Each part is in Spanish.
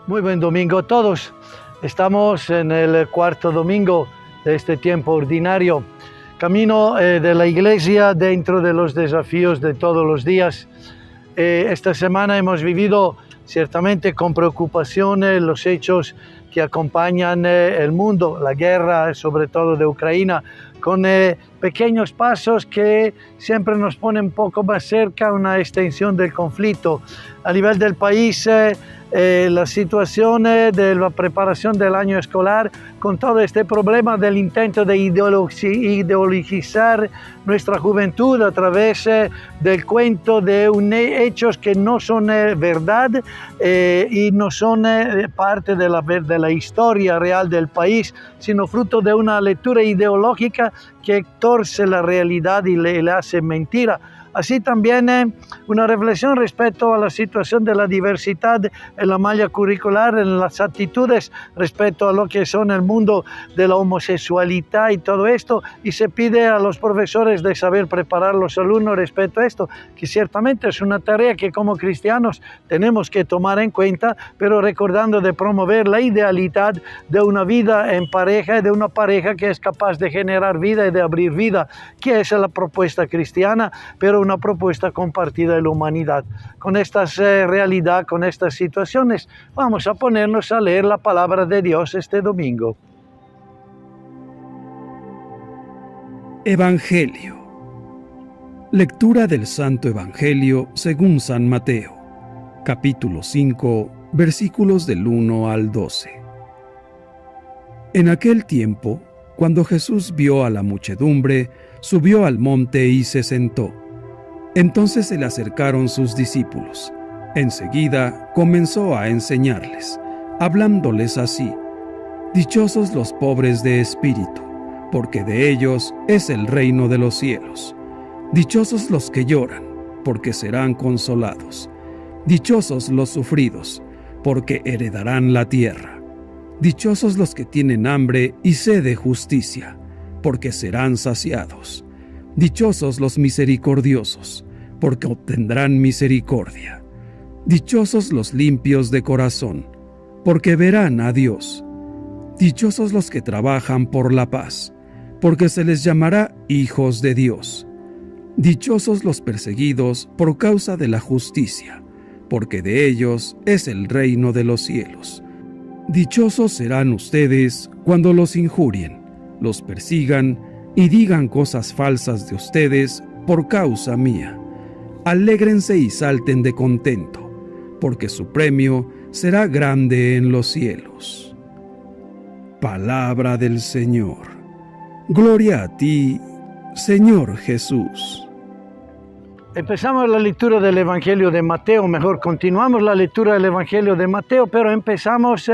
Muy buen domingo a todos. Estamos en el cuarto domingo de este tiempo ordinario. Camino de la iglesia dentro de los desafíos de todos los días. Esta semana hemos vivido ciertamente con preocupación los hechos que acompañan el mundo, la guerra sobre todo de Ucrania, con pequeños pasos que siempre nos ponen un poco más cerca a una extensión del conflicto. A nivel del país, la situación de la preparación del año escolar, con todo este problema del intento de ideologizar nuestra juventud a través del cuento de hechos que no son verdad y no son parte de la historia real del país, sino fruto de una lectura ideológica que torce la realidad y le hace mentira. Así también una reflexión respecto a la situación de la diversidad en la malla curricular, en las actitudes respecto a lo que son el mundo de la homosexualidad y todo esto, y se pide a los profesores de saber preparar a los alumnos respecto a esto, que ciertamente es una tarea que como cristianos tenemos que tomar en cuenta, pero recordando de promover la idealidad de una vida en pareja y de una pareja que es capaz de generar vida y de abrir vida, que es la propuesta cristiana, pero una propuesta compartida de la humanidad. Con esta realidad, con estas situaciones, vamos a ponernos a leer la palabra de Dios este domingo. Evangelio. Lectura del Santo Evangelio según San Mateo, capítulo 5, versículos del 1 al 12. En aquel tiempo, cuando Jesús vio a la muchedumbre, subió al monte y se sentó. Entonces se le acercaron sus discípulos. Enseguida comenzó a enseñarles, hablándoles así: Dichosos los pobres de espíritu, porque de ellos es el reino de los cielos. Dichosos los que lloran, porque serán consolados. Dichosos los sufridos, porque heredarán la tierra. Dichosos los que tienen hambre y sed de justicia, porque serán saciados. Dichosos los misericordiosos, porque obtendrán misericordia. Dichosos los limpios de corazón, porque verán a Dios. Dichosos los que trabajan por la paz, porque se les llamará hijos de Dios. Dichosos los perseguidos por causa de la justicia, porque de ellos es el reino de los cielos. Dichosos serán ustedes cuando los injurien, los persigan y digan cosas falsas de ustedes por causa mía. Alégrense y salten de contento, porque su premio será grande en los cielos. Palabra del Señor. Gloria a ti, Señor Jesús. Empezamos la lectura del Evangelio de Mateo, mejor continuamos la lectura del Evangelio de Mateo, pero empezamos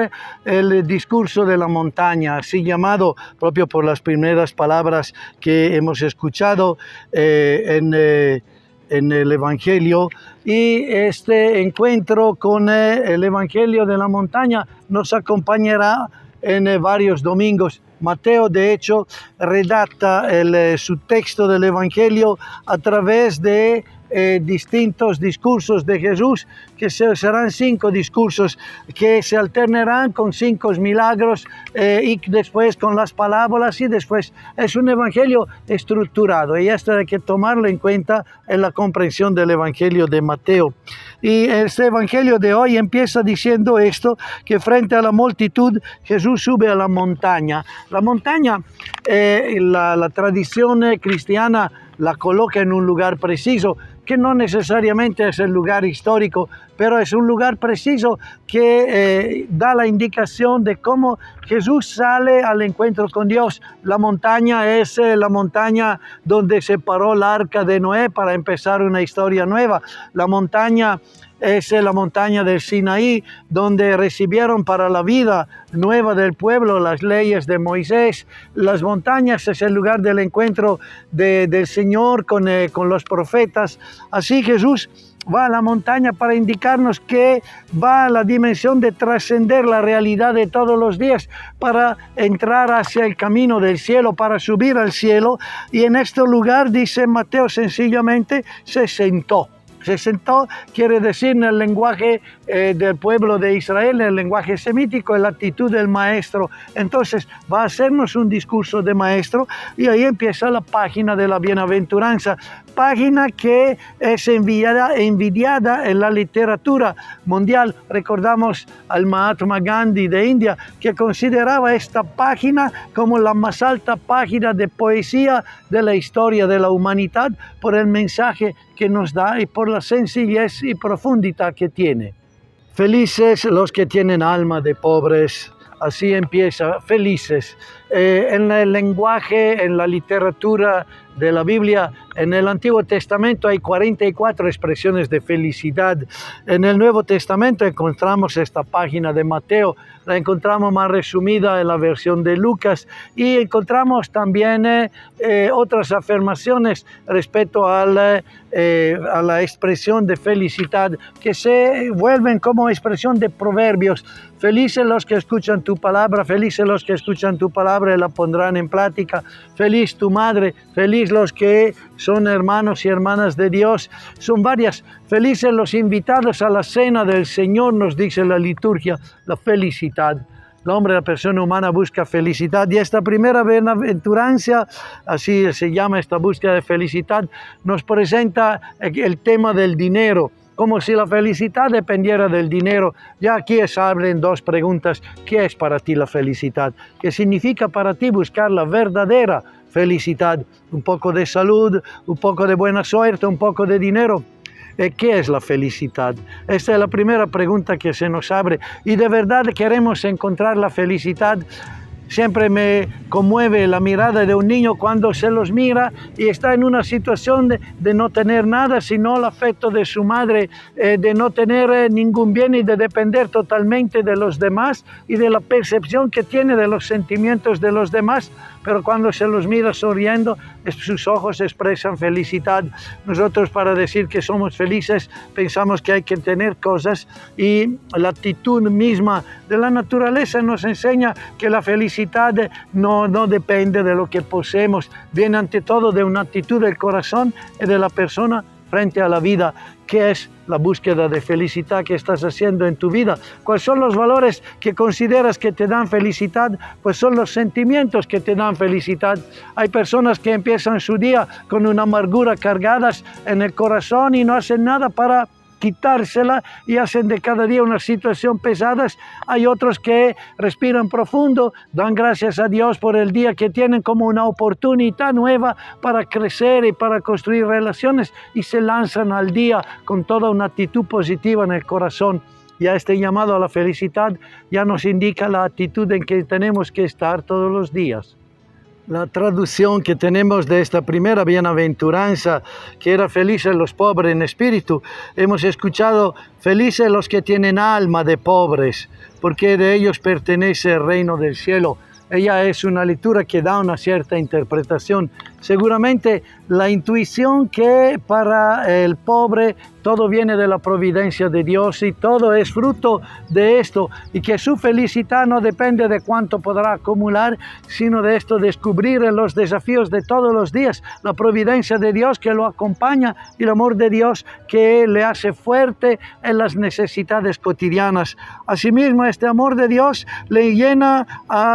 el discurso de la montaña, así llamado propio por las primeras palabras que hemos escuchado en el Evangelio, y este encuentro con el Evangelio de la montaña nos acompañará en varios domingos. Mateo, de hecho, redacta su texto del Evangelio a través de distintos discursos de Jesús, que serán 5 discursos que se alternarán con 5 milagros y después con las parábolas, y después es un evangelio estructurado, y esto hay que tomarlo en cuenta en la comprensión del Evangelio de Mateo. Y este evangelio de hoy empieza diciendo esto, que frente a la multitud Jesús sube a la montaña. La montaña, la tradición cristiana la coloca en un lugar preciso, que no necesariamente es el lugar histórico, pero es un lugar preciso que da la indicación de cómo Jesús sale al encuentro con Dios. La montaña es la montaña donde se paró el arca de Noé para empezar una historia nueva. La montaña es la montaña del Sinaí, donde recibieron para la vida nueva del pueblo las leyes de Moisés. Las montañas es el lugar del encuentro del Señor con los profetas. Así Jesús va a la montaña para indicarnos que va a la dimensión de trascender la realidad de todos los días, para entrar hacia el camino del cielo, para subir al cielo. Y en este lugar, dice Mateo sencillamente, se sentó. Se sentó, quiere decir en el lenguaje del pueblo de Israel, en el lenguaje semítico, en la actitud del maestro. Entonces va a hacernos un discurso de maestro y ahí empieza la página de la bienaventuranza, página que es envidiada en la literatura mundial. Recordamos al Mahatma Gandhi de India, que consideraba esta página como la más alta página de poesía de la historia de la humanidad por el mensaje que nos da y por la sencillez y profundidad que tiene. Felices los que tienen alma de pobres. Así empieza, felices. En el lenguaje, en la literatura de la Biblia, en el Antiguo Testamento hay 44 expresiones de felicidad. En el Nuevo Testamento encontramos esta página de Mateo, la encontramos más resumida en la versión de Lucas y encontramos también otras afirmaciones respecto a la expresión de felicidad que se vuelven como expresión de proverbios. Felices los que escuchan tu palabra, felices los que escuchan tu palabra y la pondrán en práctica. Feliz tu madre, feliz los que son hermanos y hermanas de Dios. Son varias. Felices los invitados a la cena del Señor, nos dice la liturgia, la felicidad. El hombre, la persona humana busca felicidad y esta primera bienaventuranza, así se llama esta búsqueda de felicidad, nos presenta el tema del dinero, como si la felicidad dependiera del dinero. Ya aquí se abren dos preguntas. ¿Qué es para ti la felicidad? ¿Qué significa para ti buscar la verdadera felicidad? Un poco de salud, un poco de buena suerte, un poco de dinero. ¿Qué es la felicidad? Esta es la primera pregunta que se nos abre. Y de verdad queremos encontrar la felicidad. Siempre me conmueve la mirada de un niño cuando se los mira y está en una situación de no tener nada, sino el afecto de su madre, de no tener ningún bien y de depender totalmente de los demás y de la percepción que tiene de los sentimientos de los demás. Pero cuando se los mira sonriendo, sus ojos expresan felicidad. Nosotros, para decir que somos felices, pensamos que hay que tener cosas y la actitud misma de la naturaleza nos enseña que la felicidad no depende de lo que poseemos, viene ante todo de una actitud del corazón y de la persona frente a la vida. ¿Qué es la búsqueda de felicidad que estás haciendo en tu vida? ¿Cuáles son los valores que consideras que te dan felicidad? Pues son los sentimientos que te dan felicidad. Hay personas que empiezan su día con una amargura cargadas en el corazón y no hacen nada para quitársela y hacen de cada día una situación pesada. Hay otros que respiran profundo, dan gracias a Dios por el día que tienen como una oportunidad nueva para crecer y para construir relaciones y se lanzan al día con toda una actitud positiva en el corazón. Ya este llamado a la felicidad ya nos indica la actitud en que tenemos que estar todos los días. La traducción que tenemos de esta primera bienaventuranza, que era felices los pobres en espíritu, hemos escuchado felices los que tienen alma de pobres, porque de ellos pertenece el reino del cielo. Ella es una lectura que da una cierta interpretación. Seguramente la intuición que para el pobre todo viene de la providencia de Dios y todo es fruto de esto y que su felicidad no depende de cuánto podrá acumular, sino de esto descubrir en los desafíos de todos los días la providencia de Dios que lo acompaña y el amor de Dios que le hace fuerte en las necesidades cotidianas. Asimismo, este amor de Dios le llena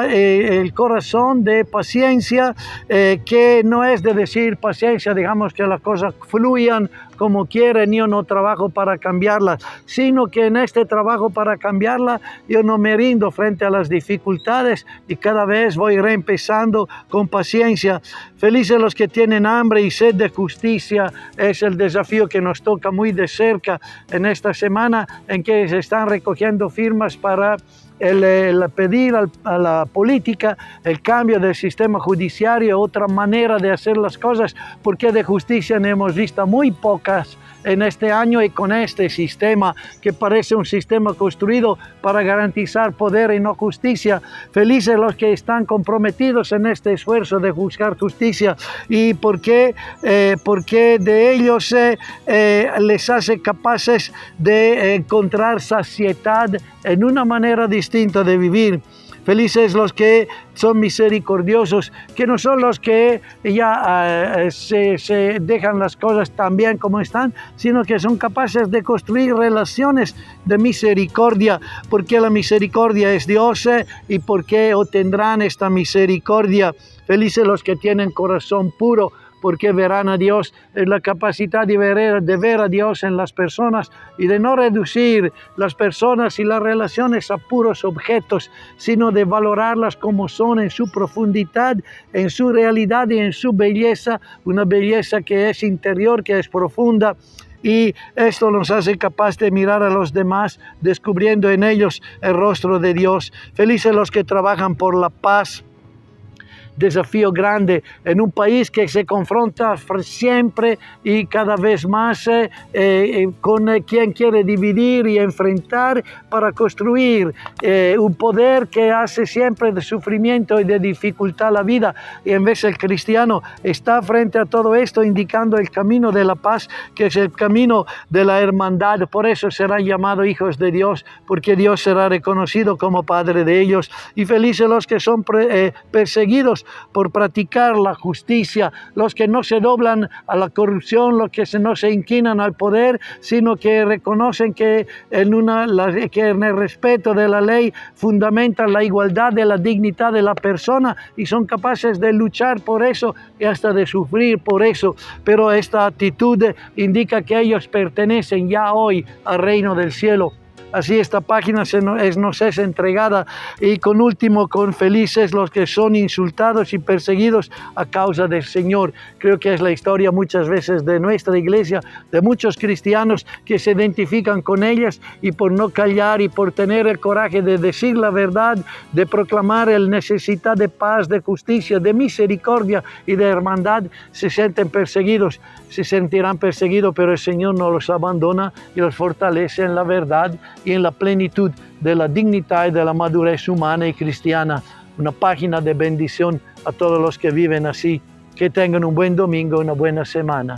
el corazón de paciencia, que no es de decir paciencia, digamos que las cosas fluyan como quieren, yo no trabajo para cambiarlas, sino que en este trabajo para cambiarla yo no me rindo frente a las dificultades y cada vez voy reempezando con paciencia. Felices los que tienen hambre y sed de justicia, es el desafío que nos toca muy de cerca en esta semana en que se están recogiendo firmas para el pedir a la política el cambio del sistema judiciario, otra manera de hacer las cosas, porque de justicia no hemos visto muy pocas en este año y con este sistema que parece un sistema construido para garantizar poder y no justicia. Felices los que están comprometidos en este esfuerzo de buscar justicia y porque de ellos les hace capaces de encontrar saciedad en una manera distinta de vivir. Felices los que son misericordiosos, que no son los que ya se dejan las cosas tan bien como están, sino que son capaces de construir relaciones de misericordia, porque la misericordia es Dios y porque obtendrán esta misericordia. Felices los que tienen corazón puro, porque verán a Dios, la capacidad de ver a Dios en las personas y de no reducir las personas y las relaciones a puros objetos, sino de valorarlas como son en su profundidad, en su realidad y en su belleza, una belleza que es interior, que es profunda. Y esto nos hace capaz de mirar a los demás, descubriendo en ellos el rostro de Dios. Felices los que trabajan por la paz. Desafío grande en un país que se confronta siempre y cada vez más con quien quiere dividir y enfrentar para construir un poder que hace siempre de sufrimiento y de dificultad la vida. Y en vez el cristiano está frente a todo esto indicando el camino de la paz, que es el camino de la hermandad. Por eso serán llamados hijos de Dios, porque Dios será reconocido como Padre de ellos. Y felices los que son perseguidos por practicar la justicia, los que no se doblan a la corrupción, los que no se inclinan al poder, sino que reconocen que en el respeto de la ley fundamentan la igualdad de la dignidad de la persona y son capaces de luchar por eso y hasta de sufrir por eso. Pero esta actitud indica que ellos pertenecen ya hoy al reino del cielo. Así esta página nos es entregada y con felices los que son insultados y perseguidos a causa del Señor. Creo que es la historia muchas veces de nuestra iglesia, de muchos cristianos que se identifican con ellas y por no callar y por tener el coraje de decir la verdad, de proclamar la necesidad de paz, de justicia, de misericordia y de hermandad, se sienten perseguidos, se sentirán perseguidos, pero el Señor no los abandona y los fortalece en la verdad y en la plenitud de la dignidad y de la madurez humana y cristiana. Una página de bendición a todos los que viven así. Que tengan un buen domingo, una buena semana.